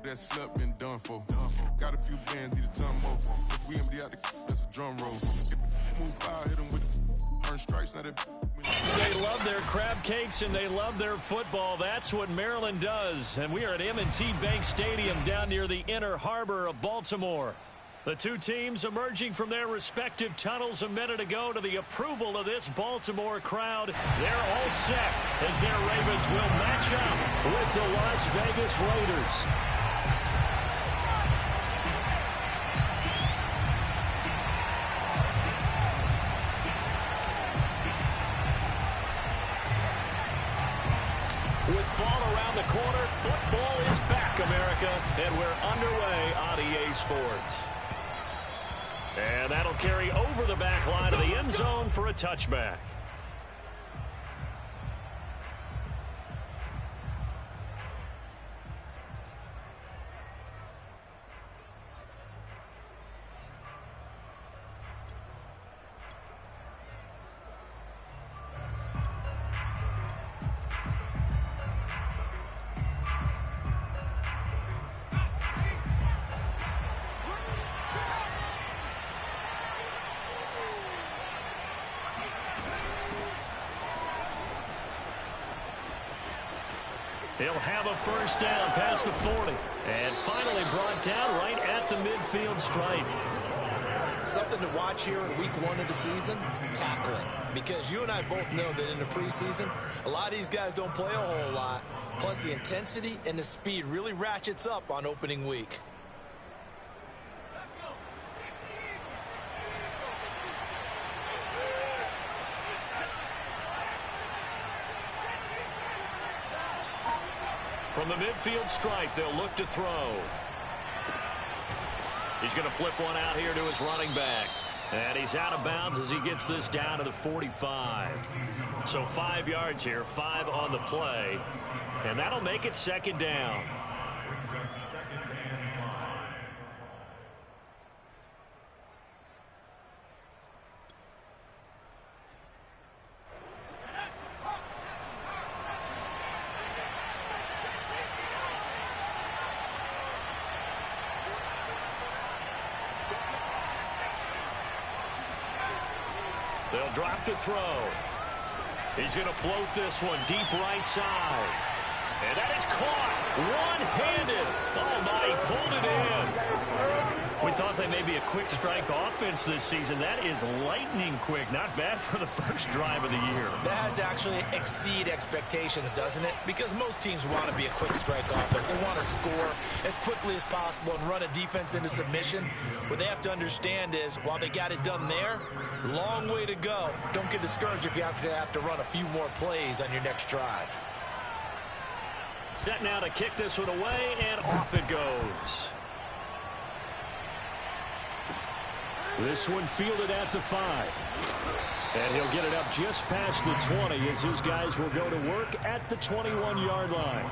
that slept been done for. Got a few bands, need a ton more. If we empty out the that's a drum roll. If move foul, hit them with it. Earn stripes, not that. They love their crab cakes and they love their football. That's what Maryland does. And we are at M&T Bank Stadium down near the inner harbor of Baltimore. The two teams emerging from their respective tunnels a minute ago to the approval of this Baltimore crowd. They're all set as their Ravens will match up with the Las Vegas Raiders. With fall around the corner, football is back, America, and we're underway on EA Sports. And that'll carry over the back line of the end zone for a touchback. He'll have a first down past the 40. And finally brought down right at the midfield stripe. Something to watch here in week 1 of the season, tackling. Because you and I both know that in the preseason, a lot of these guys don't play a whole lot. Plus the intensity and the speed really ratchets up on opening week. From the midfield stripe, they'll look to throw. He's going to flip one out here to his running back. And he's out of bounds as he gets this down to the 45. So 5 yards here, 5 on the play. And that'll make it second down. They'll drop to throw. He's going to float this one deep right side. And that is caught one-handed. Oh, my, he pulled it in. We thought they may be a quick strike offense this season. That is lightning quick. Not bad for the first drive of the year. That has to actually exceed expectations, doesn't it? Because most teams want to be a quick strike offense. They want to score as quickly as possible and run a defense into submission. What they have to understand is, while they got it done there, long way to go. Don't get discouraged if you have to run a few more plays on your next drive. Set now to kick this one away, and off it goes. This one fielded at the 5. And he'll get it up just past the 20 as his guys will go to work at the 21-yard line.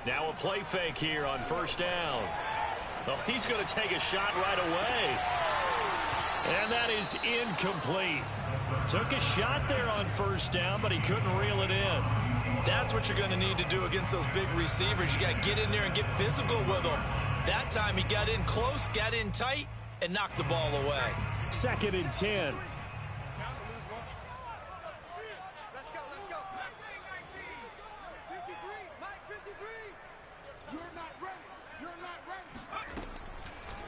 Now a play fake here on first down. Oh, he's going to take a shot right away. And that is incomplete. Took a shot there on first down, but he couldn't reel it in. That's what you're going to need to do against those big receivers. You got to get in there and get physical with them. That time he got in close, got in tight, and knocked the ball away. 2nd and 10.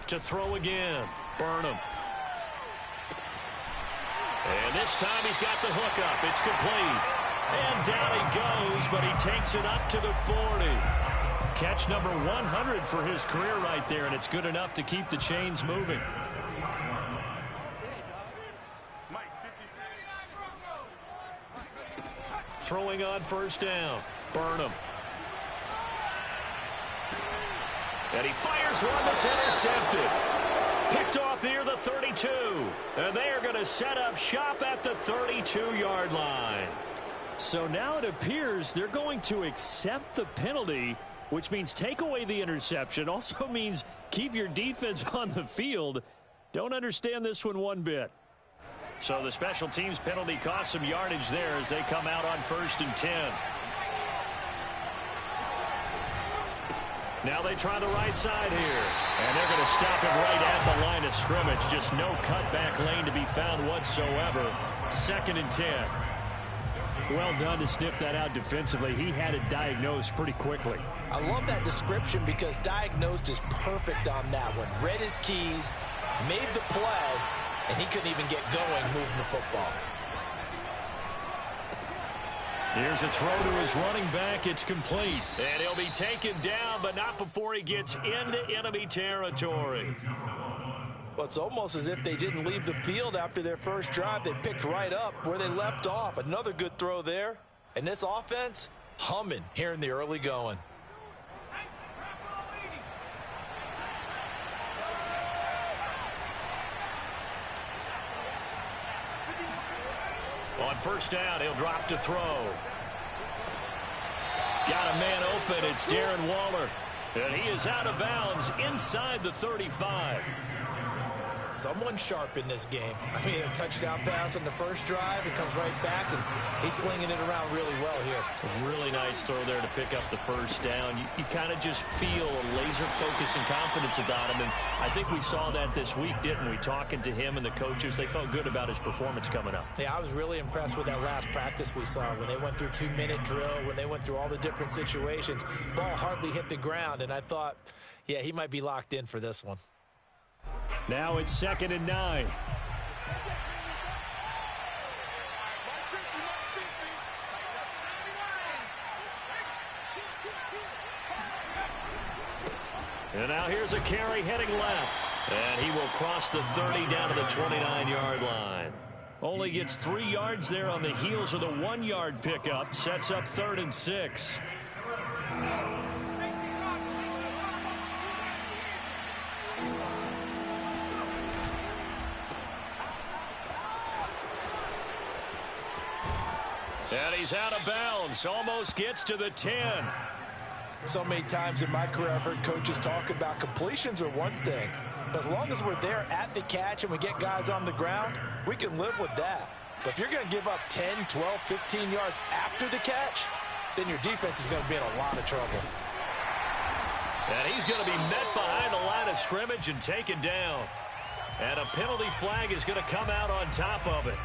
To throw again. Burnham. And this time he's got the hook up. It's complete. And down he goes, but he takes it up to the 40. Catch number 100 for his career right there, and it's good enough to keep the chains moving. Throwing on first down. Burnham. And he fires one that's intercepted. Picked off near the 32. And they are going to set up shop at the 32-yard line. So now it appears they're going to accept the penalty, which means take away the interception. Also means keep your defense on the field. Don't understand this one bit. So the special teams penalty cost some yardage there as they come out on 1st and 10. Now they try the right side here. And they're going to stop it right at the line of scrimmage. Just no cutback lane to be found whatsoever. 2nd and 10. Well done to sniff that out defensively. He had it diagnosed pretty quickly. I love that description because diagnosed is perfect on that one. Read his keys, made the play, and he couldn't even get going moving the football. Here's a throw to his running back. It's complete. And he'll be taken down, but not before he gets into enemy territory. Well, it's almost as if they didn't leave the field after their first drive. They picked right up where they left off. Another good throw there. And this offense, humming here in the early going. On 1st down, he'll drop to throw. Got a man open. It's Darren Waller. And he is out of bounds inside the 35. Someone sharp in this game. I mean, a touchdown pass on the first drive. It comes right back, and he's flinging it around really well here. A really nice throw there to pick up the 1st down. You kind of just feel a laser focus and confidence about him, and I think we saw that this week, didn't we? Talking to him and the coaches, they felt good about his performance coming up. Yeah, I was really impressed with that last practice we saw when they went through 2-minute drill, when they went through all the different situations. Ball hardly hit the ground, and I thought, yeah, he might be locked in for this one. Now it's 2nd and 9. And now here's a carry heading left. And he will cross the 30 down to the 29-yard line. Only gets 3 yards there on the heels of the 1-yard pickup. Sets up 3rd and 6. And he's out of bounds. Almost gets to the 10. So many times in my career I've heard coaches talk about completions are one thing. But as long as we're there at the catch and we get guys on the ground, we can live with that. But if you're going to give up 10, 12, 15 yards after the catch, then your defense is going to be in a lot of trouble. And he's going to be met behind the line of scrimmage and taken down. And a penalty flag is going to come out on top of it.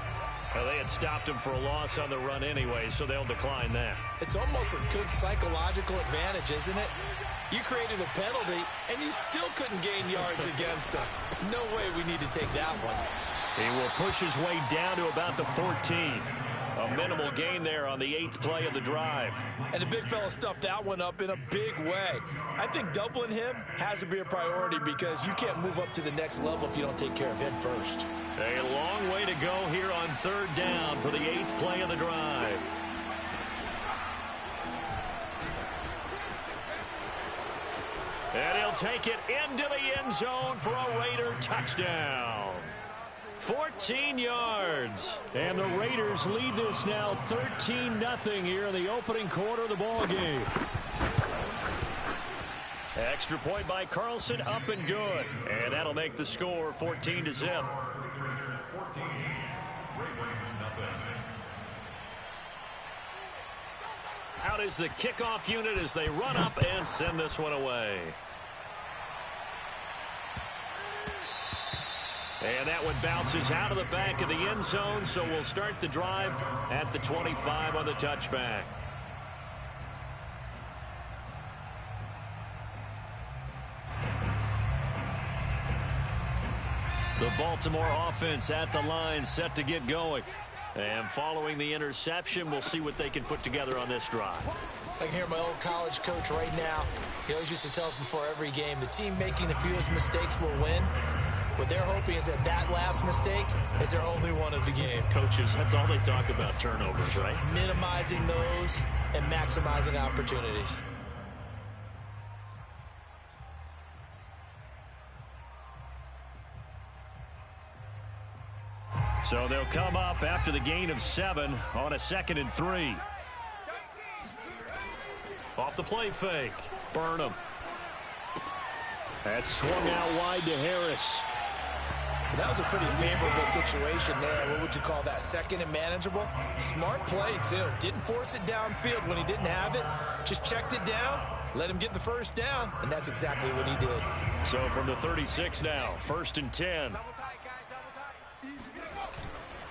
Well, they had stopped him for a loss on the run anyway, so they'll decline that. It's almost a good psychological advantage, isn't it? You created a penalty, and you still couldn't gain yards against us. No way we need to take that one. He will push his way down to about the 14. A minimal gain there on the 8th play of the drive. And the big fella stuffed that one up in a big way. I think doubling him has to be a priority because you can't move up to the next level if you don't take care of him first. A long way to go here on 3rd down for the 8th play of the drive. And he'll take it into the end zone for a Raider touchdown. 14 yards. And the Raiders lead this now 13-0 here in the opening quarter of the ball game. Extra point by Carlson, up and good. And that'll make the score 14-0. Out is the kickoff unit as they run up and send this one away. And that one bounces out of the back of the end zone, so we'll start the drive at the 25 on the touchback. The Baltimore offense at the line, set to get going. And following the interception, we'll see what they can put together on this drive. I can hear my old college coach right now. He always used to tell us before every game, the team making the fewest mistakes will win. What they're hoping is that that last mistake is their only one of the game. Coaches, that's all they talk about, turnovers, right? Minimizing those and maximizing opportunities. So they'll come up after the gain of 7 on a 2nd and 3. Off the play fake. Burnham. That's swung out wide to Harris. That was a pretty favorable situation there. What would you call that? 2nd and manageable? Smart play, too. Didn't force it downfield when he didn't have it. Just checked it down, let him get the first down, and that's exactly what he did. So from the 36 now, 1st and 10.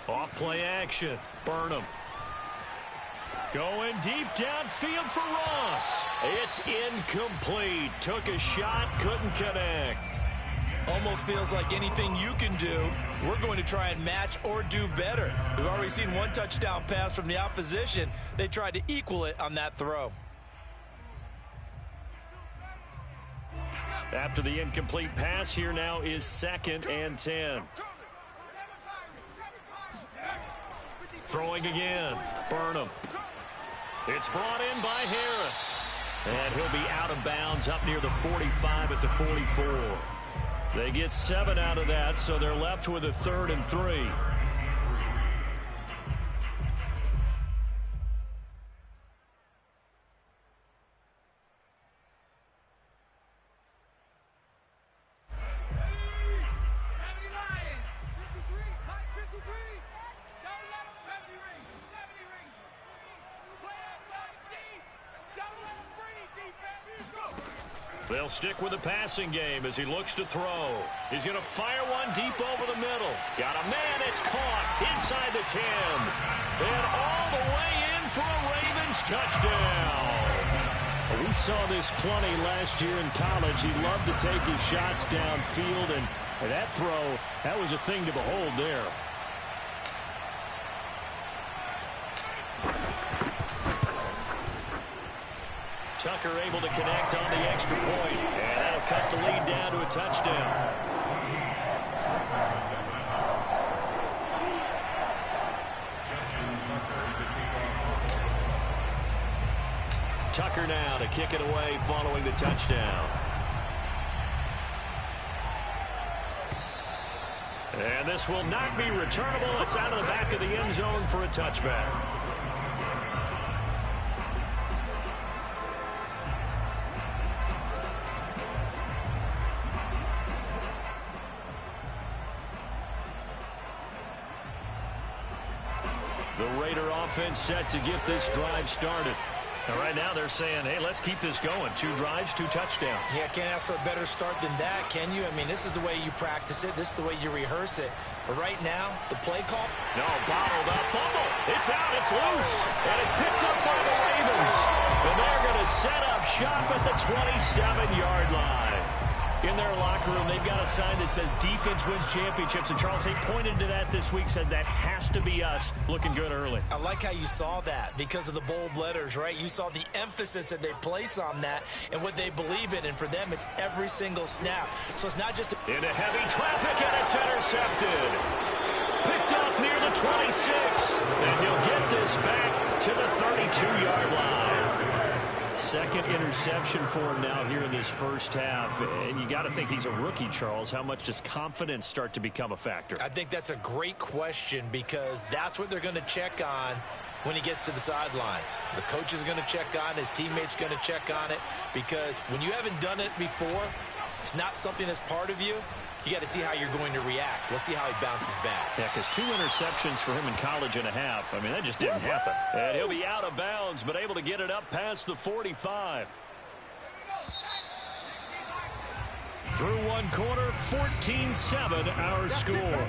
Off play action. Burnham. Going deep downfield for Ross. It's incomplete. Took a shot, couldn't connect. Almost feels like anything you can do, we're going to try and match or do better. We've already seen one touchdown pass from the opposition. They tried to equal it on that throw. After the incomplete pass, here now is 2nd and 10. Throwing again. Burnham. It's brought in by Harris. And he'll be out of bounds up near the 45 at the 44. They get 7 out of that, so they're left with a 3rd and 3. They'll stick with the passing game as he looks to throw. He's going to fire one deep over the middle. Got a man. It's caught inside the 10. And all the way in for a Ravens touchdown. We saw this plenty last year in college. He loved to take his shots downfield, and that throw, that was a thing to behold there. Tucker able to connect on the extra point, and that'll cut the lead down to a touchdown. Tucker now to kick it away following the touchdown. And this will not be returnable. It's out of the back of the end zone for a touchback. The Raider offense set to get this drive started. And right now they're saying, hey, let's keep this going. 2 drives, 2 touchdowns. Yeah, can't ask for a better start than that, can you? I mean, this is the way you practice it. This is the way you rehearse it. But right now, the play call. No, bottled up. Fumble. It's out. It's loose. And it's picked up by the Ravens. And they're going to set up shop at the 27-yard line. In their locker room, they've got a sign that says defense wins championships. And Charles, they pointed to that this week, said that has to be us. Looking good early. I like how you saw that because of the bold letters, right? You saw the emphasis that they place on that and what they believe in. And for them, it's every single snap. So it's not just into heavy traffic, and it's intercepted. Picked off near the 26. And he'll get this back to the 32-yard line. Second interception for him now here in this first half. And you got to think he's a rookie, Charles. How much does confidence start to become a factor? I think that's a great question because that's what they're going to check on when he gets to the sidelines. The coach is going to check on it. His teammates going to check on it because when you haven't done it before, it's not something that's part of you. You got to see how you're going to react. Let's see how he bounces back. Yeah, because 2 interceptions for him in college and a half. I mean, that just didn't happen. And he'll be out of bounds, but able to get it up past the 45. Through one quarter, 14-7 our score.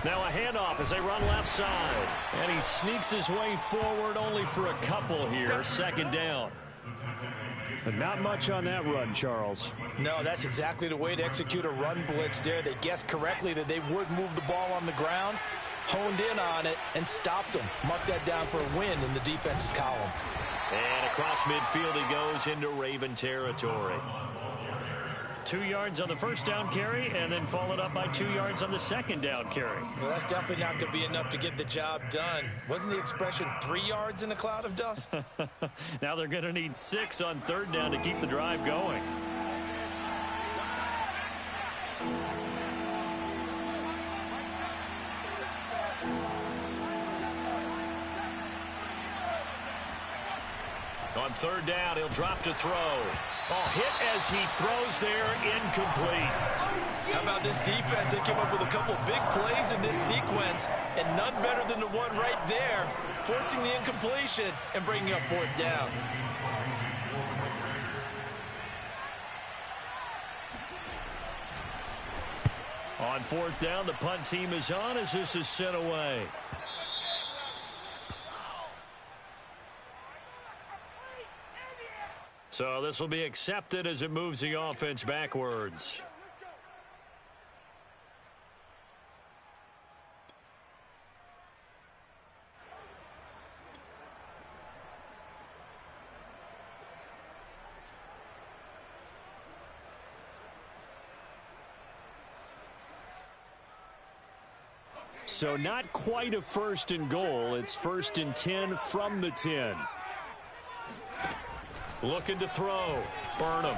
Now a handoff as they run left side. And he sneaks his way forward only for a couple here. 2nd down. But not much on that run, Charles. No, that's exactly the way to execute a run blitz there. They guessed correctly that they would move the ball on the ground, honed in on it, and stopped them. Mark that down for a win in the defense's column. And across midfield he goes into Raven territory. 2 yards on the first down carry and then followed up by 2 yards on the second down carry. Well, that's definitely not going to be enough to get the job done. Wasn't the expression 3 yards in a cloud of dust? Now they're going to need 6 on third down to keep the drive going. On third down, he'll drop to throw. Oh, hit as he throws there, incomplete. How about this defense? They came up with a couple big plays in this sequence, and none better than the one right there, forcing the incompletion and bringing up fourth down. On fourth down, the punt team is on as this is sent away. So this will be accepted as it moves the offense backwards. So not quite a first and goal. It's first and 10 from the 10. Looking to throw. Burnham.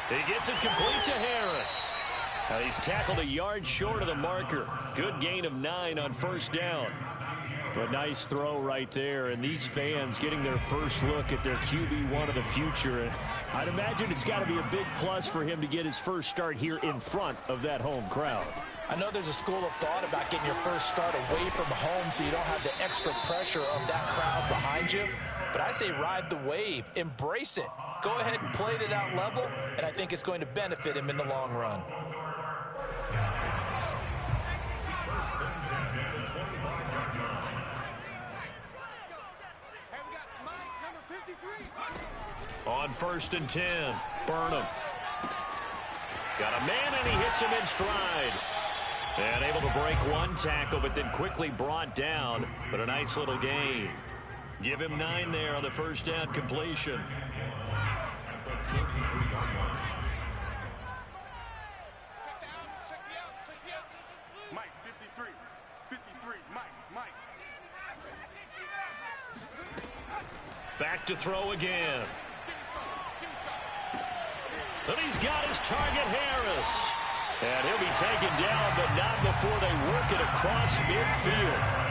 He gets it complete to Harris. Now he's tackled a yard short of the marker. Good gain of 9 on first down. A nice throw right there, and these fans getting their first look at their QB1 of the future. I'd imagine it's got to be a big plus for him to get his first start here in front of that home crowd. I know there's a school of thought about getting your first start away from home so you don't have the extra pressure of that crowd behind you. But I say ride the wave. Embrace it. Go ahead and play to that level, and I think it's going to benefit him in the long run. On first and 10, Burnham. Got a man, and he hits him in stride. And able to break one tackle, but then quickly brought down. But a nice little gain. Give him 9 there on the first down completion. Mike, 53. 53, Mike. Back to throw again. And he's got his target, Harris. And he'll be taken down, but not before they work it across midfield.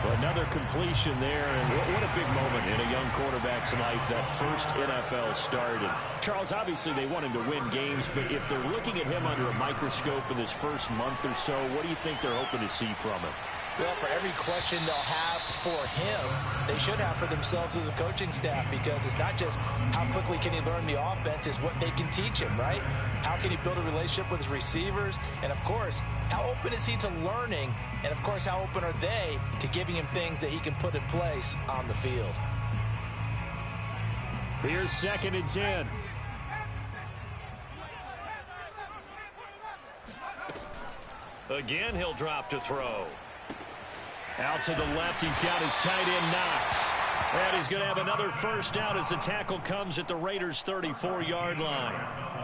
Well, another completion there, and what a big moment in a young quarterback's life, that first NFL start. And Charles, obviously they want him to win games, but if they're looking at him under a microscope in this first month or so, what do you think they're hoping to see from him? Well, for every question they'll have for him, they should have for themselves as a coaching staff, because it's not just how quickly can he learn the offense, it's what they can teach him, right? How can he build a relationship with his receivers? And, of course, how open is he to learning? And, of course, how open are they to giving him things that he can put in place on the field? Here's second and 10. Again, he'll drop to throw. Out to the left, he's got his tight end Knox. And he's going to have another first down as the tackle comes at the Raiders' 34-yard line.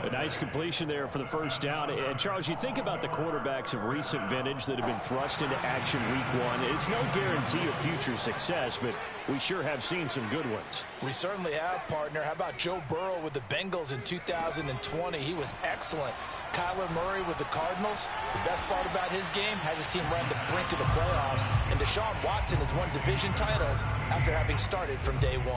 A nice completion there for the first down. And, Charles, you think about the quarterbacks of recent vintage that have been thrust into action week 1. It's no guarantee of future success, but we sure have seen some good ones. We certainly have, partner. How about Joe Burrow with the Bengals in 2020? He was excellent. Kyler Murray with the Cardinals. The best part about his game has his team run the brink of the playoffs. And Deshaun Watson has won division titles after having started from day 1.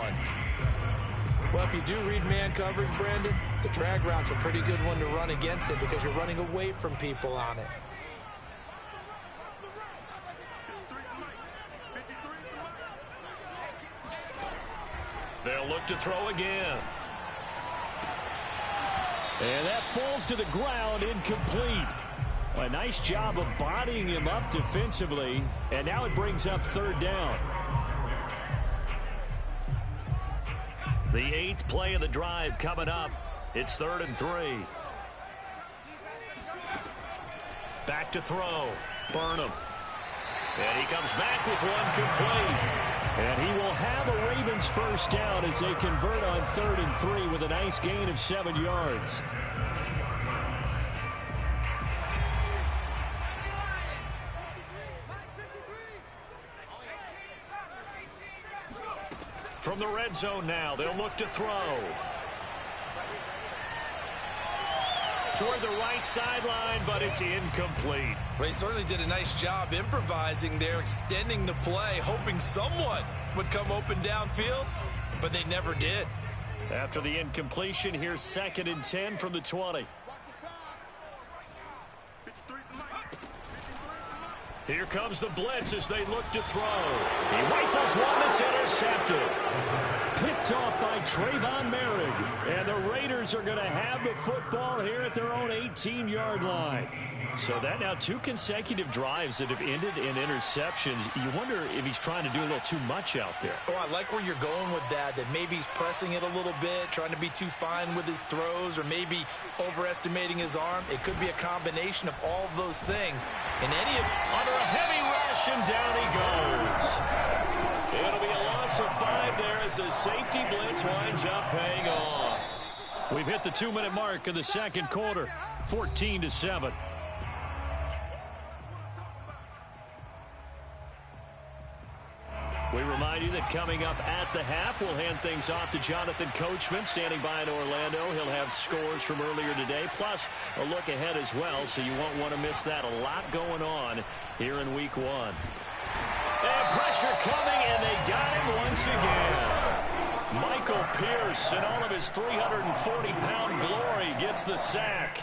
Well, if you do read man coverage, Brandon, the drag route's a pretty good one to run against it because you're running away from people on it. They'll look to throw again. And that falls to the ground, incomplete. A nice job of bodying him up defensively, and now it brings up third down. The 8th play of the drive coming up. It's 3rd and 3. Back to throw. Burnham. And he comes back with one complete. And he will have a Ravens first down as they convert on 3rd and 3 with a nice gain of 7 yards. From the red zone now, they'll look to throw. Toward the right sideline, but it's incomplete. Well, he certainly did a nice job improvising there, extending the play, hoping someone would come open downfield, but they never did. After the incompletion, here's 2nd and 10 from the 20. Here comes the blitz as they look to throw. He rifles one that's intercepted. Picked off by Trayvon Merrick. And the Raiders are going to have the football here at their own 18-yard line. So that now 2 consecutive drives that have ended in interceptions. You wonder if he's trying to do a little too much out there. Oh, I like where you're going with that maybe he's pressing it a little bit, trying to be too fine with his throws, or maybe overestimating his arm. It could be a combination of all of those things. Under a heavy rush, and down he goes. It'll be a loss of 5 there as the safety blitz winds up paying off. We've hit the 2-minute mark of the second quarter, 14-7. We remind you that coming up at the half, we'll hand things off to Jonathan Coachman, standing by in Orlando. He'll have scores from earlier today, plus a look ahead as well, so you won't want to miss that. A lot going on here in Week 1. And pressure coming, and they got him once again. Michael Pierce, in all of his 340-pound glory, gets the sack.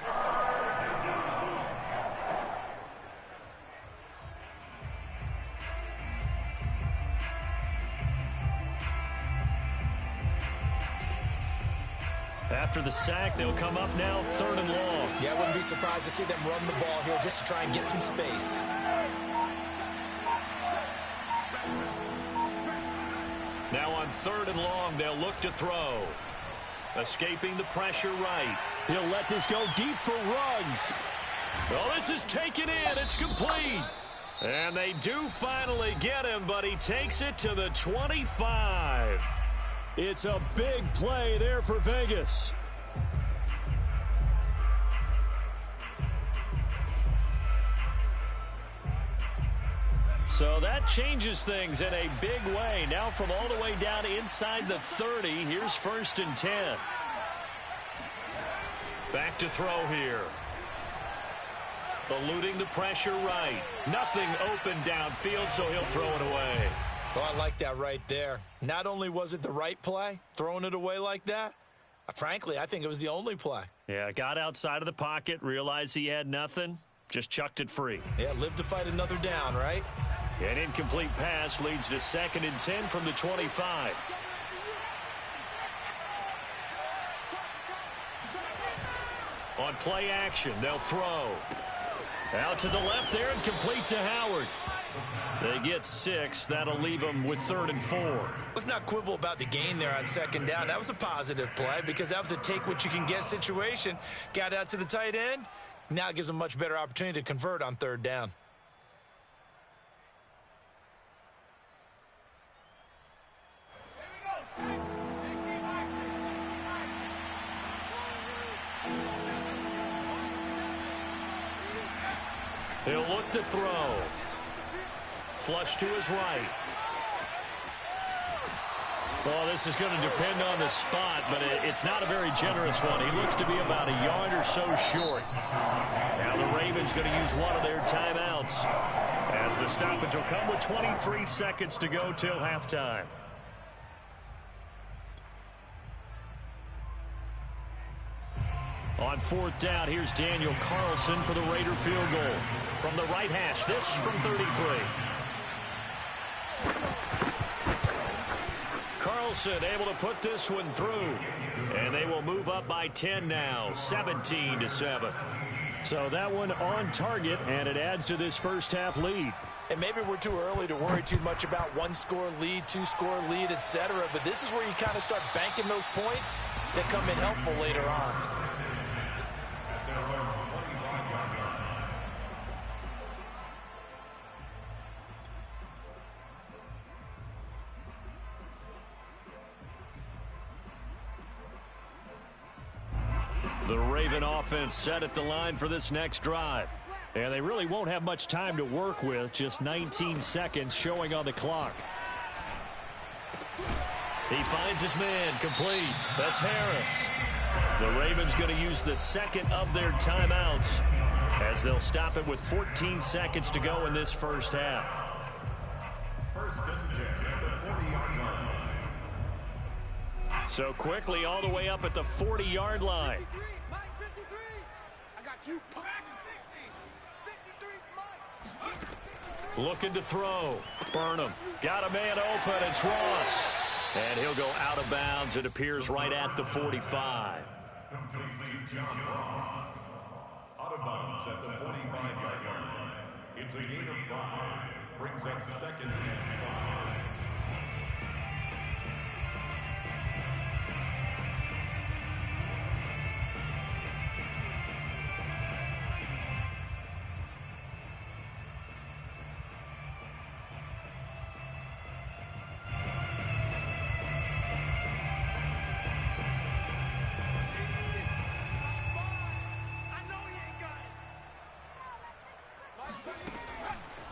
After the sack, they'll come up now 3rd and long. Yeah, I wouldn't be surprised to see them run the ball here just to try and get some space. Now on 3rd and long, they'll look to throw. Escaping the pressure right. He'll let this go deep for Ruggs. Well, this is taken in. It's complete. And they do finally get him, but he takes it to the 25. It's a big play there for Vegas. So that changes things in a big way. Now from all the way down inside the 30, here's 1st and 10. Back to throw here. Eluding the pressure right. Nothing open downfield, so he'll throw it away. Oh, I like that right there. Not only was it the right play, throwing it away like that, frankly, I think it was the only play. Yeah, got outside of the pocket, realized he had nothing, just chucked it free. Yeah, live to fight another down, right? An incomplete pass leads to 2nd and 10 from the 25. On play action, they'll throw. Out to the left there and complete to Howard. They get 6. That'll leave them with 3rd and 4. Let's not quibble about the gain there on 2nd down. That was a positive play because that was a take-what-you-can-get situation. Got out to the tight end. Now it gives them a much better opportunity to convert on 3rd down. He'll look to throw. Flush to his right. Well, this is going to depend on the spot, but it's not a very generous one. He looks to be about a yard or so short. Now the Ravens going to use one of their timeouts as the stoppage will come with 23 seconds to go till halftime. On 4th down, here's Daniel Carlson for the Raider field goal. From the right hash, this from 33. Carlson able to put this one through. And they will move up by 10 now, 17-7. So that one on target, and it adds to this first half lead. And maybe we're too early to worry too much about 1-score lead, 2-score lead, etc. But this is where you kind of start banking those points that come in helpful later on. The Raven offense set at the line for this next drive. And they really won't have much time to work with, just 19 seconds showing on the clock. He finds his man, complete. That's Harris. The Ravens going to use the second of their timeouts as they'll stop it with 14 seconds to go in this first half. First and 10 at the 40-yard line. So quickly all the way up at the 40-yard line. 53, Mike, 53. I got you. Back 60. 53, Mike. Looking to throw. Burnham. Got a man open. It's Ross. And he'll go out of bounds. It appears right at the 45. Complete to John Ross. Out of bounds at the 45-yard line. It's a gain of 5. Brings up second and 5.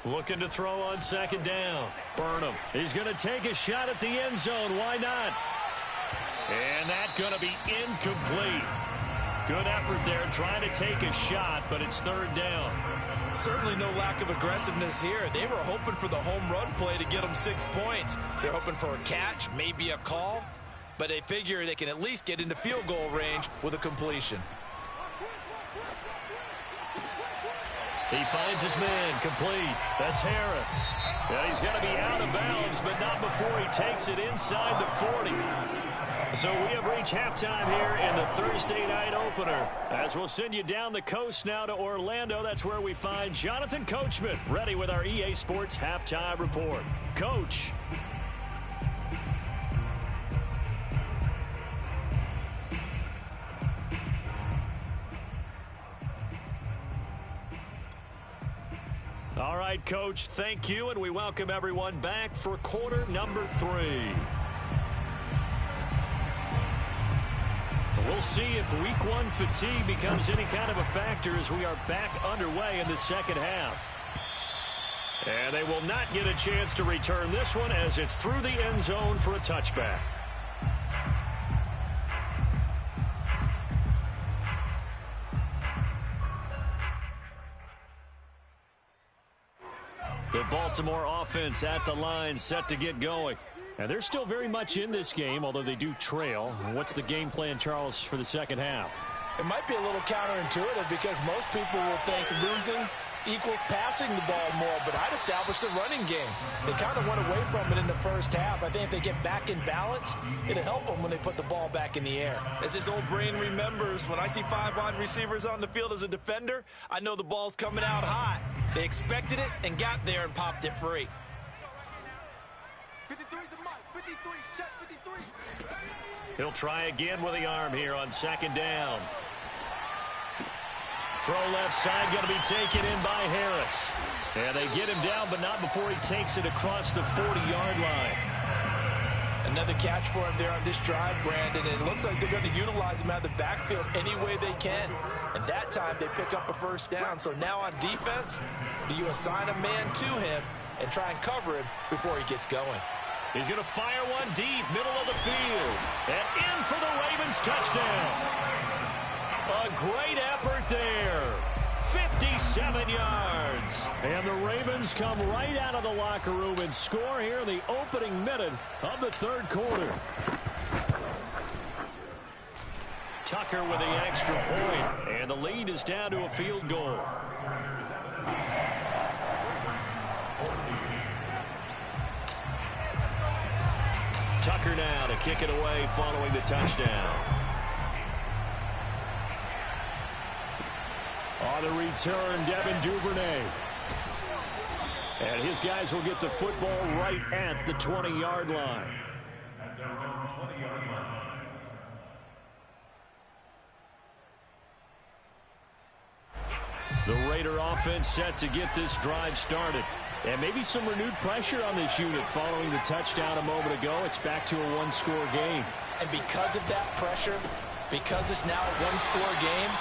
Looking to throw on second down. Burnham. He's going to take a shot at the end zone. Why not? And that's going to be incomplete. Good effort there trying to take a shot, but it's third down. Certainly no lack of aggressiveness here. They were hoping for the home run play to get them 6 points. They're hoping for a catch, maybe a call, but they figure they can at least get into field goal range with a completion. He finds his man, complete. That's Harris. And he's going to be out of bounds, but not before he takes it inside the 40. So we have reached halftime here in the Thursday night opener. As we'll send you down the coast now to Orlando, that's where we find Jonathan Coachman, ready with our EA Sports Halftime Report. Coach. All right, Coach, thank you, and we welcome everyone back for quarter number 3. We'll see if week 1 fatigue becomes any kind of a factor as we are back underway in the second half. And they will not get a chance to return this one as it's through the end zone for a touchback. The Baltimore offense at the line, set to get going. And they're still very much in this game, although they do trail. What's the game plan, Charles, for the second half? It might be a little counterintuitive because most people will think losing equals passing the ball more, but I'd establish the running game. They kind of went away from it in the first half. I think if they get back in balance, it'll help them when they put the ball back in the air. As his old brain remembers, when I see 5 wide receivers on the field as a defender, I know the ball's coming out hot. They expected it and got there and popped it free. 53 to Mike. 53. Check 53. He'll try again with the arm here on second down. Throw left side going to be taken in by Harris. And they get him down, but not before he takes it across the 40-yard line. Another catch for him there on this drive, Brandon. And it looks like they're going to utilize him out of the backfield any way they can. And that time they pick up a first down. So now on defense, do you assign a man to him and try and cover him before he gets going? He's going to fire one deep, middle of the field. And in for the Ravens touchdown. A great effort there. 57 yards. And the Ravens come right out of the locker room and score here in the opening minute of the third quarter. Tucker with the extra point, and the lead is down to a field goal. Tucker now to kick it away following the touchdown. On the return, Devin Duvernay. And his guys will get the football right at the 20-yard line. At their own 20-yard line. The Raider offense set to get this drive started. And maybe some renewed pressure on this unit following the touchdown a moment ago. It's back to a one-score game. And because of that pressure, because it's now a one-score game,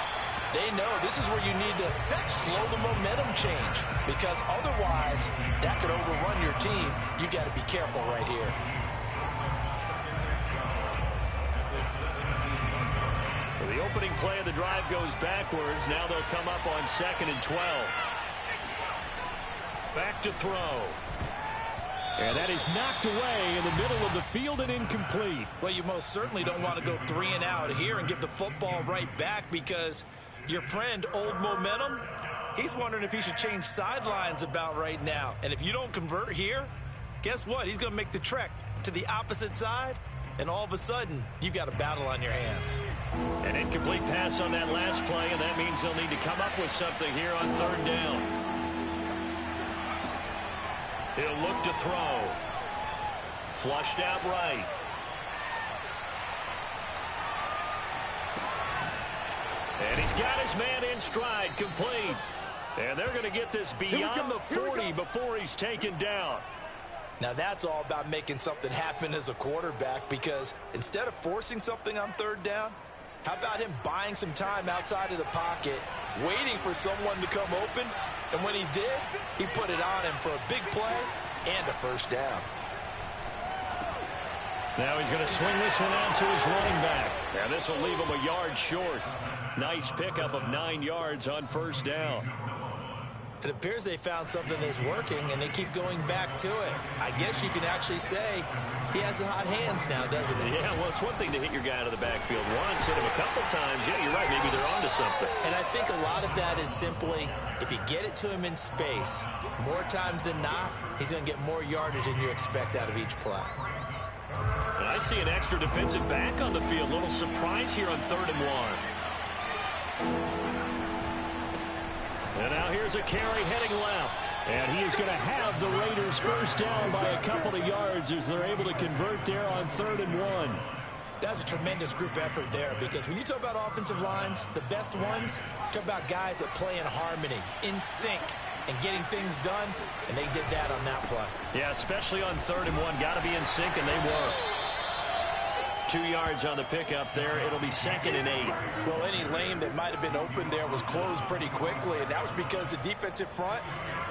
they know this is where you need to slow the momentum change, because otherwise that could overrun your team. You've got to be careful right here. opening play of the drive goes backwards. Now they'll come up on 2nd and 12. Back to throw. And that is knocked away in the middle of the field and incomplete. Well, you most certainly don't want to go 3 and out here and give the football right back, because your friend, Old Momentum, he's wondering if he should change sidelines about right now. And if you don't convert here, guess what? He's going to make the trek to the opposite side, and all of a sudden, you've got a battle on your hands. An incomplete pass on that last play, and that means they'll need to come up with something here on 3rd down. He'll look to throw. Flushed out right. And he's got his man in stride, complete. And they're going to get this beyond the 40 before he's taken down. Now that's all about making something happen as a quarterback, because instead of forcing something on 3rd down, how about him buying some time outside of the pocket, waiting for someone to come open, and when he did, he put it on him for a big play and a 1st down. Now he's going to swing this one out to his running back. Now this will leave him a yard short. Nice pickup of 9 yards on 1st down. It appears they found something that's working, and they keep going back to it. I guess you can actually say he has the hot hands now, doesn't he? Yeah, well, it's one thing to hit your guy out of the backfield once, hit him a couple times. Yeah, you're right. Maybe they're onto something. And I think a lot of that is simply, if you get it to him in space, more times than not, he's going to get more yardage than you expect out of each play. And I see an extra defensive back on the field. Little surprise here on 3rd and 1. And now here's a carry heading left. And he is going to have the Raiders 1st down by a couple of yards as they're able to convert there on 3rd and 1. That's a tremendous group effort there, because when you talk about offensive lines, the best ones, talk about guys that play in harmony, in sync, and getting things done, and they did that on that play. Yeah, especially on 3rd and 1. Got to be in sync, and they were. 2 yards on the pickup there. It'll be 2nd and 8. Well, any lane that might have been open there was closed pretty quickly, and that was because the defensive front,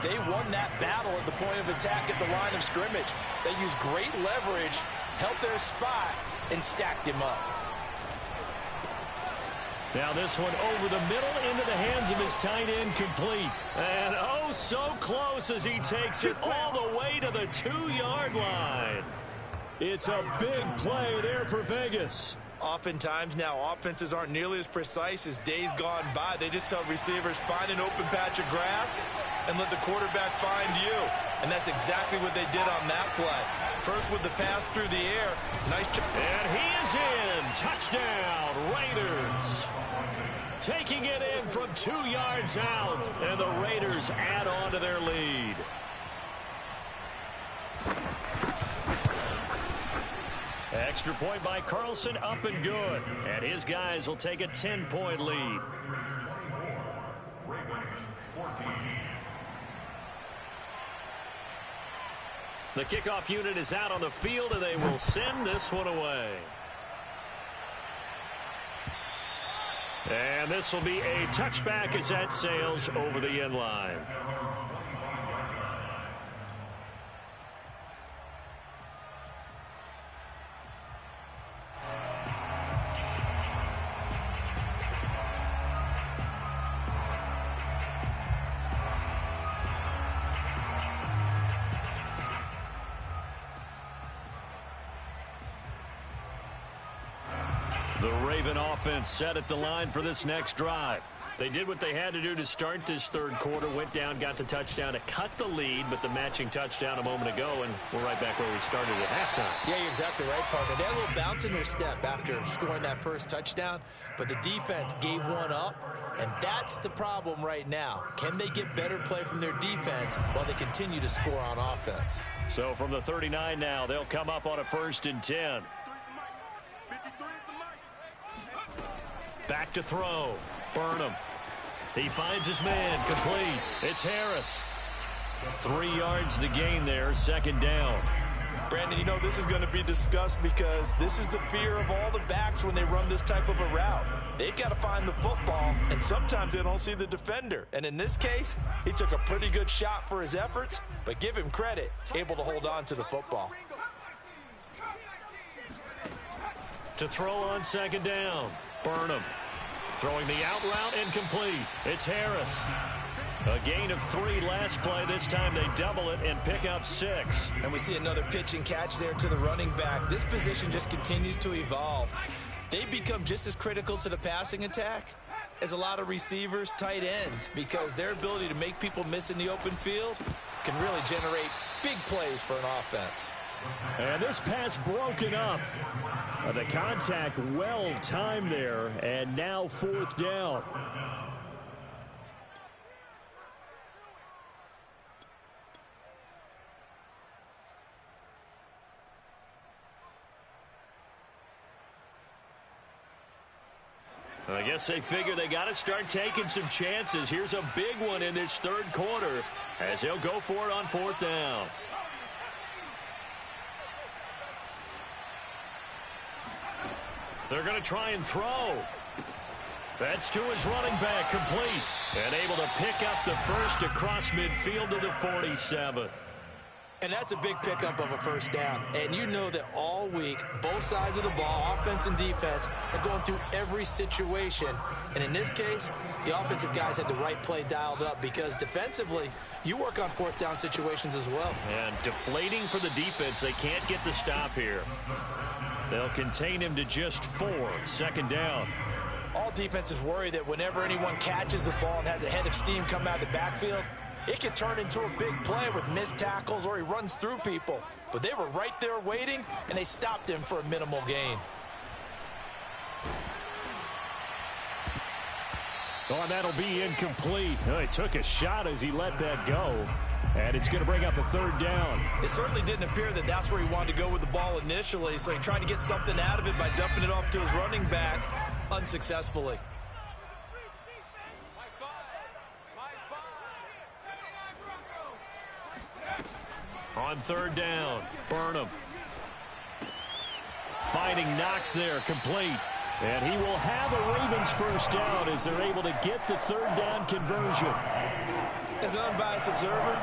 they won that battle at the point of attack at the line of scrimmage. They used great leverage, held their spot, and stacked him up. Now this one over the middle into the hands of his tight end, complete. And oh, so close as he takes it all the way to the 2-yard line. It's a big play there for Vegas. Oftentimes now, offenses aren't nearly as precise as days gone by. They just tell receivers, find an open patch of grass and let the quarterback find you. And that's exactly what they did on that play. First with the pass through the air. Nice job. And he is in. Touchdown, Raiders. Taking it in from 2 yards out. And the Raiders add on to their lead. Extra point by Carlson, up and good. And his guys will take a 10-point lead. The kickoff unit is out on the field, and they will send this one away. And this will be a touchback as that sails over the end line. The Raven offense set at the line for this next drive. They did what they had to do to start this 3rd quarter, went down, got the touchdown to cut the lead, but the matching touchdown a moment ago, and we're right back where we started at halftime. Yeah, you're exactly right, partner. They had a little bounce in their step after scoring that first touchdown, but the defense gave one up, and that's the problem right now. Can they get better play from their defense while they continue to score on offense? So from the 39 now, they'll come up on a 1st and 10. Back to throw. Burnham. He finds his man, complete. It's Harris. 3 yards the gain there, 2nd down. Brandon, you know, this is going to be discussed because this is the fear of all the backs when they run this type of a route. They've got to find the football, and sometimes they don't see the defender. And in this case, he took a pretty good shot for his efforts, but give him credit, able to hold on to the football. To throw on 2nd down. Burnham. Throwing the out route incomplete. It's Harris. A gain of 3 last play. This time they double it and pick up 6. And we see another pitch and catch there to the running back. This position just continues to evolve. They become just as critical to the passing attack as a lot of receivers, tight ends, because their ability to make people miss in the open field can really generate big plays for an offense. And this pass broken up. The contact well timed there, and now 4th down. I guess they figure they got to start taking some chances. Here's a big one in this 3rd quarter as he'll go for it on 4th down. They're going to try and throw. That's to his running back, complete. And able to pick up the first across midfield to the 47. And that's a big pickup of a 1st down. And you know that all week, both sides of the ball, offense and defense, are going through every situation. And in this case, the offensive guys had the right play dialed up because defensively, you work on 4th down situations as well. And deflating for the defense. They can't get the stop here. They'll contain him to just 4. 2nd down. All defenses worry that whenever anyone catches the ball and has a head of steam come out of the backfield, it can turn into a big play with missed tackles or he runs through people. But they were right there waiting, and they stopped him for a minimal gain. Oh, and that'll be incomplete. Oh, he took a shot as he let that go. And it's going to bring up a 3rd down. It certainly didn't appear that that's where he wanted to go with the ball initially, so he tried to get something out of it by dumping it off to his running back unsuccessfully. On 3rd down, Burnham. Finding Knox there, complete. And he will have a Ravens 1st down as they're able to get the 3rd down conversion. As an unbiased observer,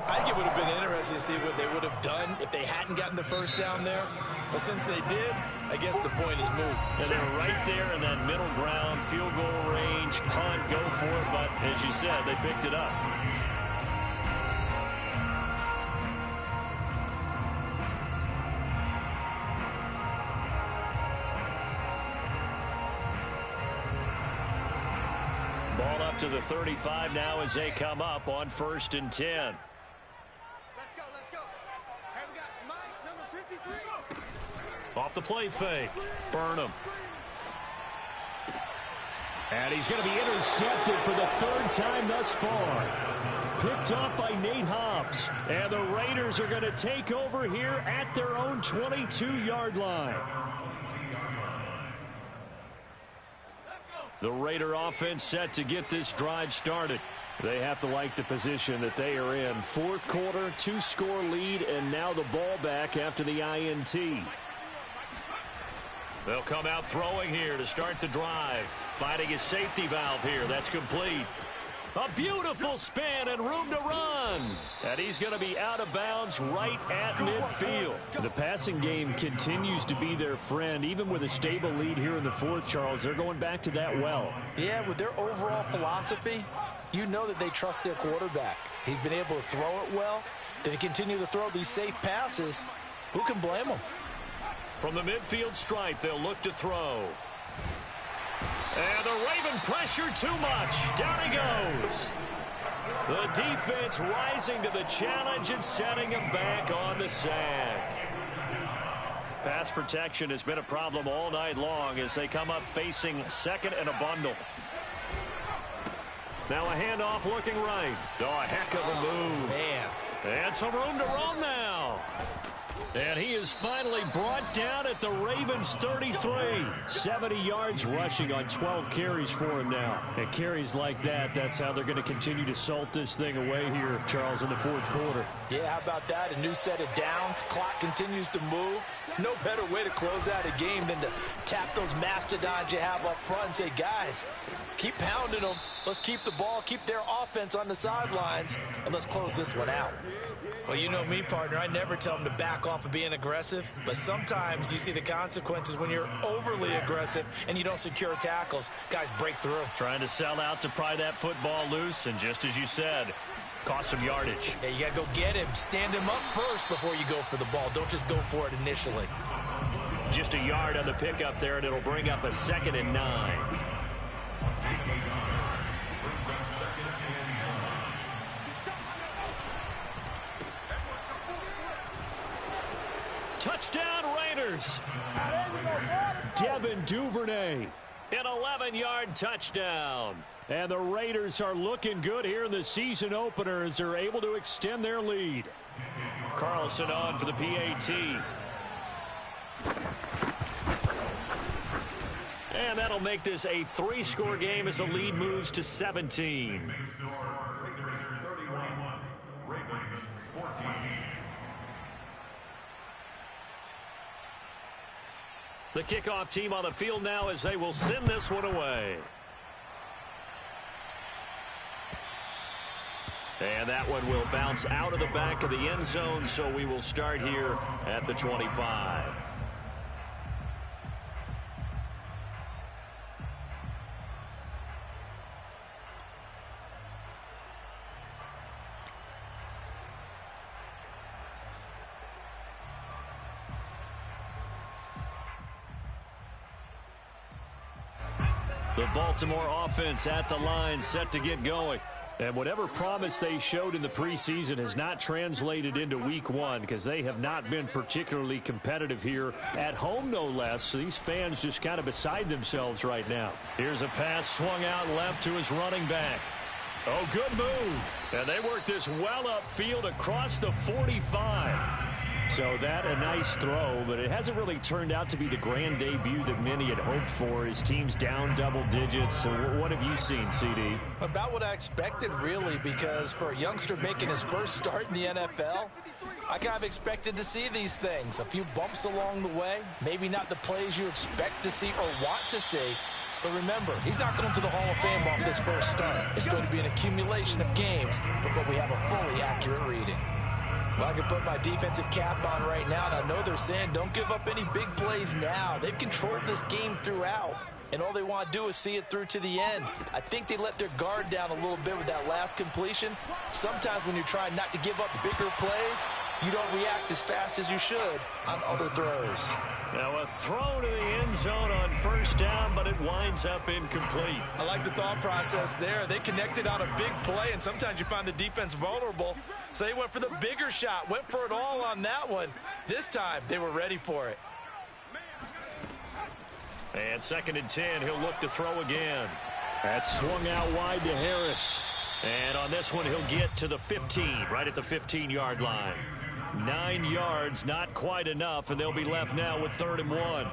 I think it would have been interesting to see what they would have done if they hadn't gotten the 1st down there. But since they did, I guess the point is moot. And they're right there in that middle ground, field goal range, punt, go for it. But as you said, they picked it up. Ball up to the 35 now as they come up on 1st and 10. Let's go, let's go. Hey, we got Mike, number 53. Off the play fake, Burnham. And he's going to be intercepted for the 3rd time thus far. Picked off by Nate Hobbs. And the Raiders are going to take over here at their own 22-yard line. The Raider offense set to get this drive started. They have to like the position that they are in. 4th quarter, 2-score lead, and now the ball back after the INT. They'll come out throwing here to start the drive. Finding his safety valve here. That's complete. A beautiful spin and room to run. And he's going to be out of bounds right at midfield. The passing game continues to be their friend. Even with a stable lead here in the 4th, Charles, they're going back to that well. Yeah, with their overall philosophy, you know that they trust their quarterback. He's been able to throw it well. They continue to throw these safe passes. Who can blame them? From the midfield stripe, they'll look to throw. And the Raven pressure too much. Down he goes. The defense rising to the challenge and setting him back on the sag. Pass protection has been a problem all night long as they come up facing 2nd and a bundle. Now a handoff looking right. Oh, a heck of a move. Man. And some room to roam now. And he is finally brought down at the Ravens 33. 70 yards rushing on 12 carries for him now. And carries like that, that's how they're going to continue to salt this thing away here, Charles, in the 4th quarter. Yeah, how about that? A new set of downs. Clock continues to move. No better way to close out a game than to tap those mastodons you have up front and say, guys, keep pounding them. Let's keep the ball, keep their offense on the sidelines, and let's close this one out. Well, you know me, partner. I never tell them to back back off of being aggressive, but sometimes you see the consequences when you're overly aggressive and you don't secure tackles. Guys break through. Trying to sell out to pry that football loose, and just as you said, cost some yardage. Yeah, you got to go get him. Stand him up first before you go for the ball. Don't just go for it initially. Just a yard on the pickup there, and it'll bring up a 2nd and 9. Touchdown Raiders. Devin Duvernay, an 11-yard touchdown. And the Raiders are looking good here in the season opener as they're able to extend their lead. Carlson on for the PAT. And that'll make this a 3-score game as the lead moves to 17. Raiders 31, Ravens 14. The kickoff team on the field now as they will send this one away. And that one will bounce out of the back of the end zone, so we will start here at the 25. The Baltimore offense at the line, set to get going. And whatever promise they showed in the preseason has not translated into week one because they have not been particularly competitive here at home, no less. So these fans just kind of beside themselves right now. Here's a pass swung out left to his running back. Oh, good move. And they work this well upfield across the 45. So that a nice throw, but it hasn't really turned out to be the grand debut that many had hoped for. His team's down double digits. So what have you seen, CD? About what I expected, really, because for a youngster making his first start in the NFL, I kind of expected to see these things. A few bumps along the way, maybe not the plays you expect to see or want to see. But remember, he's not going to the Hall of Fame off this first start. It's going to be an accumulation of games before we have a fully accurate reading. Well, I can put my defensive cap on right now, and I know they're saying don't give up any big plays now. They've controlled this game throughout, and all they want to do is see it through to the end. I think they let their guard down a little bit with that last completion. Sometimes when you're trying not to give up bigger plays, you don't react as fast as you should on other throws. Now a throw to the end zone on first down, but it winds up incomplete. I like the thought process there. They connected on a big play, and sometimes you find the defense vulnerable. So they went for the bigger shot, went for it all on that one. This time, they were ready for it. And 2nd and 10, he'll look to throw again. That's swung out wide to Harris. And on this one, he'll get to the 15, right at the 15-yard line. 9 yards, not quite enough, and they'll be left now with 3rd and 1.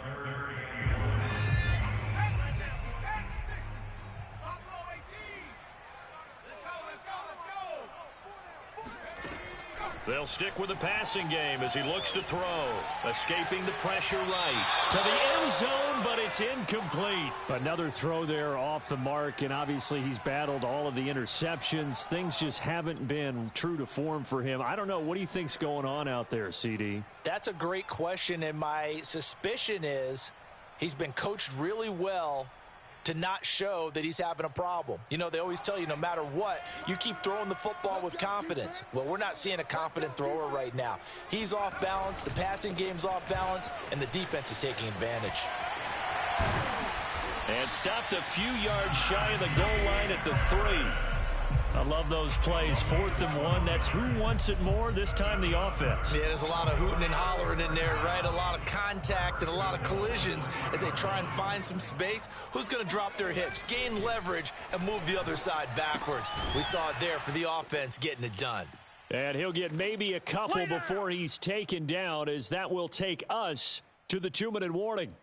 They'll stick with the passing game as he looks to throw. Escaping the pressure right to the end zone, but it's incomplete. Another throw there off the mark, and obviously he's battled all of the interceptions. Things just haven't been true to form for him. I don't know. What do you think's going on out there, CD? That's a great question, and my suspicion is he's been coached really well to not show that he's having a problem. You know, they always tell you no matter what, you keep throwing the football with confidence. Well, we're not seeing a confident thrower right now. He's off balance, the passing game's off balance, and the defense is taking advantage. And stopped a few yards shy of the goal line at the 3. I love those plays. 4th and 1. That's who wants it more, this time the offense. Yeah, there's a lot of hooting and hollering in there, right? A lot of contact and a lot of collisions as they try and find some space. Who's going to drop their hips, gain leverage, and move the other side backwards? We saw it there for the offense getting it done. And he'll get maybe a couple before he's taken down, as that will take us to the 2-minute warning.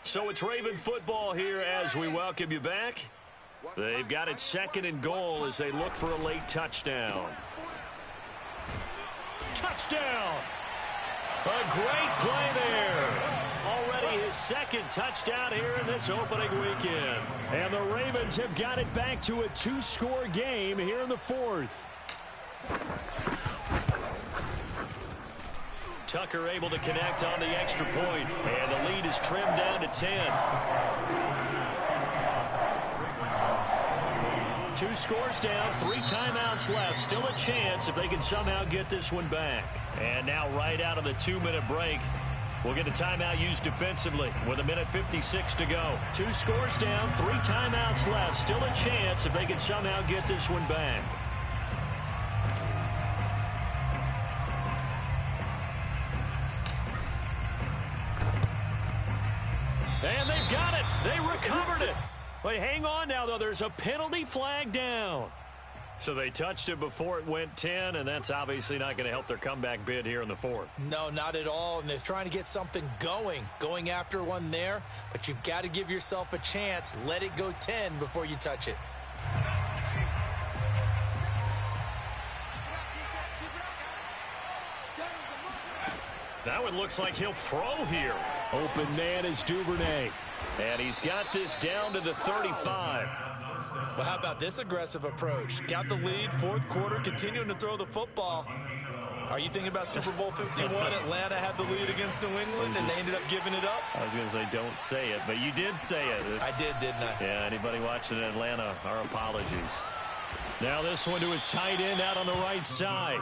So it's Raven football here as we welcome you back. They've got it 2nd and goal as they look for a late touchdown. Touchdown! A great play there. Already his second touchdown here in this opening weekend. And the Ravens have got it back to a 2-score game here in the fourth. Tucker able to connect on the extra point, and the lead is trimmed down to 10. 2 scores down, 3 timeouts left. Still a chance if they can somehow get this one back. And now right out of the 2-minute break, we'll get a timeout used defensively with 1:56 to go. 2 scores down, 3 timeouts left. Still a chance if they can somehow get this one back. And they've got it. They recovered it. But hang on now, though. There's a penalty flag down. So they touched it before it went 10, and that's obviously not going to help their comeback bid here in the fourth. No, not at all. And they're trying to get something going after one there. But you've got to give yourself a chance. Let it go 10 before you touch it. Now it looks like he'll throw here. Open man is Duvernay. And he's got this down to the 35. Well, how about this aggressive approach? Got the lead, fourth quarter, continuing to throw the football. Are you thinking about Super Bowl 51? Atlanta had the lead against New England, and they ended up giving it up? I was going to say don't say it, but you did say it. I did, didn't I? Yeah, anybody watching in Atlanta, our apologies. Now this one to his tight end out on the right side.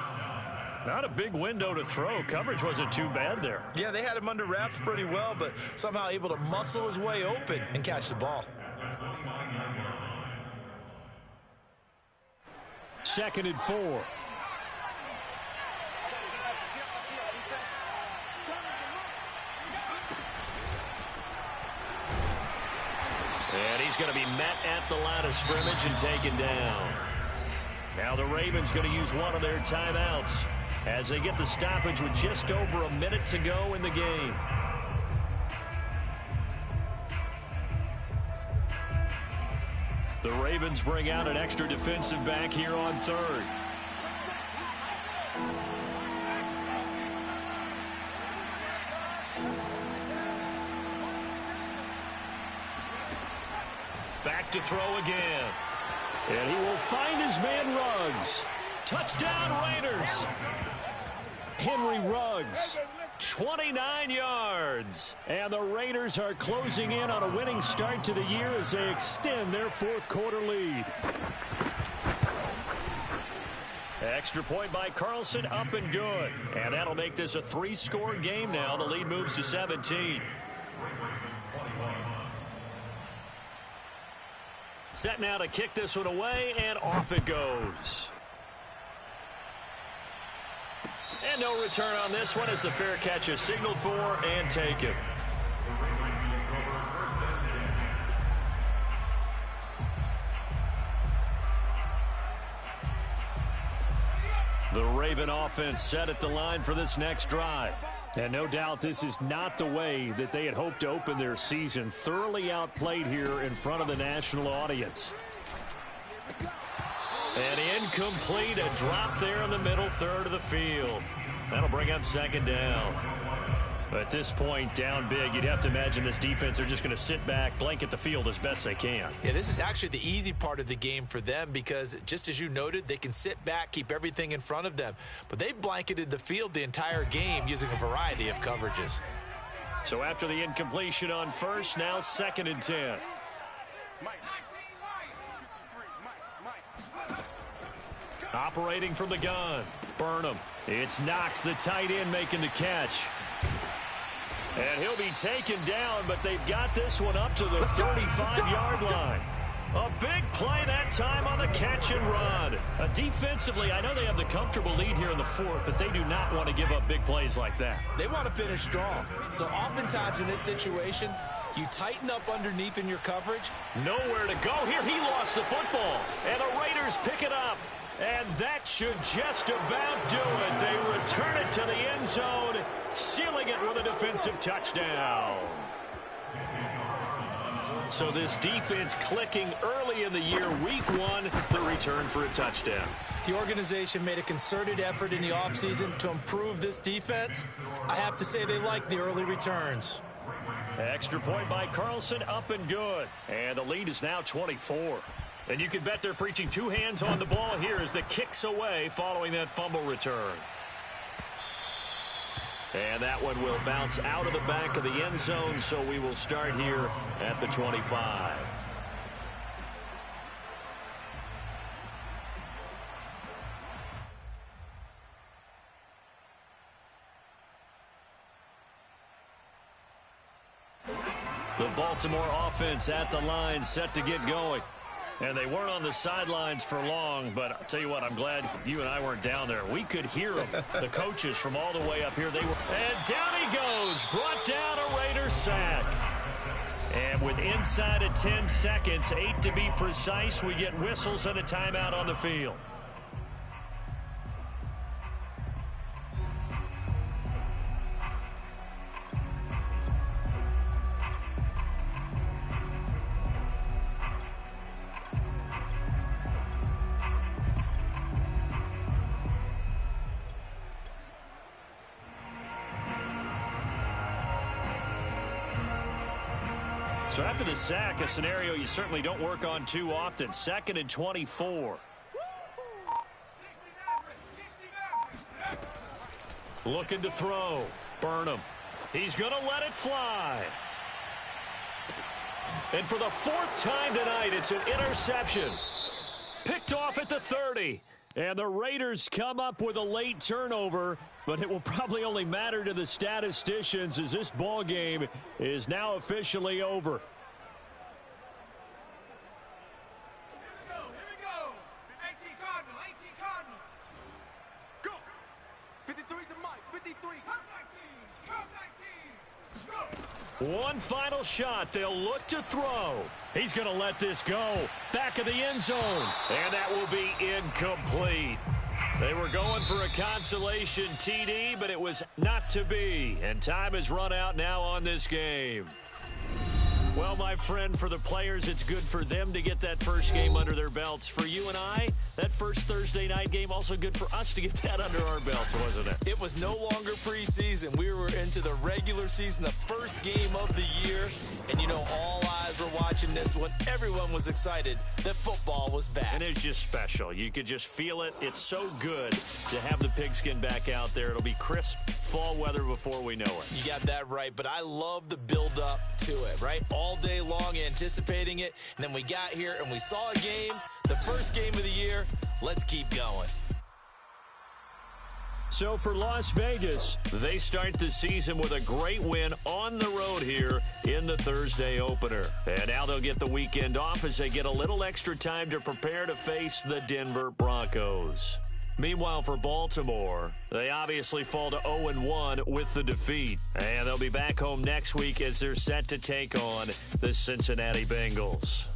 Not a big window to throw. Coverage wasn't too bad there. Yeah, they had him under wraps pretty well, but somehow able to muscle his way open and catch the ball. 2nd and 4. And he's going to be met at the line of scrimmage and taken down. Now the Ravens going to use one of their timeouts as they get the stoppage with just over a minute to go in the game. The Ravens bring out an extra defensive back here on 3rd. Back to throw again. And he will find his man Ruggs. Touchdown Raiders. Henry Ruggs, 29 yards. And the Raiders are closing in on a winning start to the year as they extend their fourth quarter lead. Extra point by Carlson, up and good. And that'll make this a 3-score game now. The lead moves to 17. Set now to kick this one away, and off it goes. And no return on this one as the fair catch is signaled for and taken. The Raven offense set at the line for this next drive. And no doubt this is not the way that they had hoped to open their season. Thoroughly outplayed here in front of the national audience. And incomplete, a drop there in the middle third of the field. That'll bring up 2nd down. At this point, down big, you'd have to imagine this defense, they're just going to sit back, blanket the field as best they can. Yeah, this is actually the easy part of the game for them because, just as you noted, they can sit back, keep everything in front of them. But they've blanketed the field the entire game using a variety of coverages. So after the incompletion on first, now 2nd and 10. Operating from the gun, Burnham. It's Knox, the tight end, making the catch. And he'll be taken down, but they've got this one up to the 35-yard line. A big play that time on the catch and run. Defensively, I know they have the comfortable lead here in the fourth, but they do not want to give up big plays like that. They want to finish strong. So oftentimes in this situation, you tighten up underneath in your coverage. Nowhere to go here. He lost the football, and the Raiders pick it up. And that should just about do it. They return it to the end zone, sealing it with a defensive touchdown. So this defense clicking early in the year, week 1, the return for a touchdown. The organization made a concerted effort in the offseason to improve this defense. I have to say they like the early returns. Extra point by Carlson, up and good. And the lead is now 24. And you can bet they're preaching 2 hands on the ball here as the kick's away following that fumble return. And that one will bounce out of the back of the end zone, so we will start here at the 25. The Baltimore offense at the line, set to get going. And they weren't on the sidelines for long, but I'll tell you what, I'm glad you and I weren't down there. We could hear them, the coaches from all the way up here. And down he goes, brought down a Raider sack. And with inside of 10 seconds, 8 to be precise, we get whistles and a timeout on the field. So after the sack, a scenario you certainly don't work on too often. 2nd and 24. Looking to throw. Burnham. He's going to let it fly. And for the 4th time tonight, it's an interception. Picked off at the 30. And the Raiders come up with a late turnover, but it will probably only matter to the statisticians as this ball game is now officially over. Here we go. 18 Cardinal, 18 Cardinal. Go. 53's the mic. 53. Come 19. Come 19. Go. One final shot. They'll look to throw. He's going to let this go. Back of the end zone. And that will be incomplete. They were going for a consolation TD, but it was not to be. And time has run out now on this game. Well, my friend, for the players, it's good for them to get that first game under their belts. For you and I, that first Thursday night game, also good for us to get that under our belts, wasn't it? It was no longer preseason. We were into the regular season, the first game of the year. And, you know, all eyes were watching this one. Everyone was excited that football was back. And it's just special. You could just feel it. It's so good to have the pigskin back out there. It'll be crisp fall weather before we know it. You got that right, but I love the build-up to it, right? All day long anticipating it, and then we got here and we saw a game, the first game of the year. Let's keep going. So for Las Vegas, they start the season with a great win on the road here in the Thursday opener. And now they'll get the weekend off as they get a little extra time to prepare to face the Denver Broncos. Meanwhile, for Baltimore, they obviously fall to 0-1 with the defeat. And they'll be back home next week as they're set to take on the Cincinnati Bengals.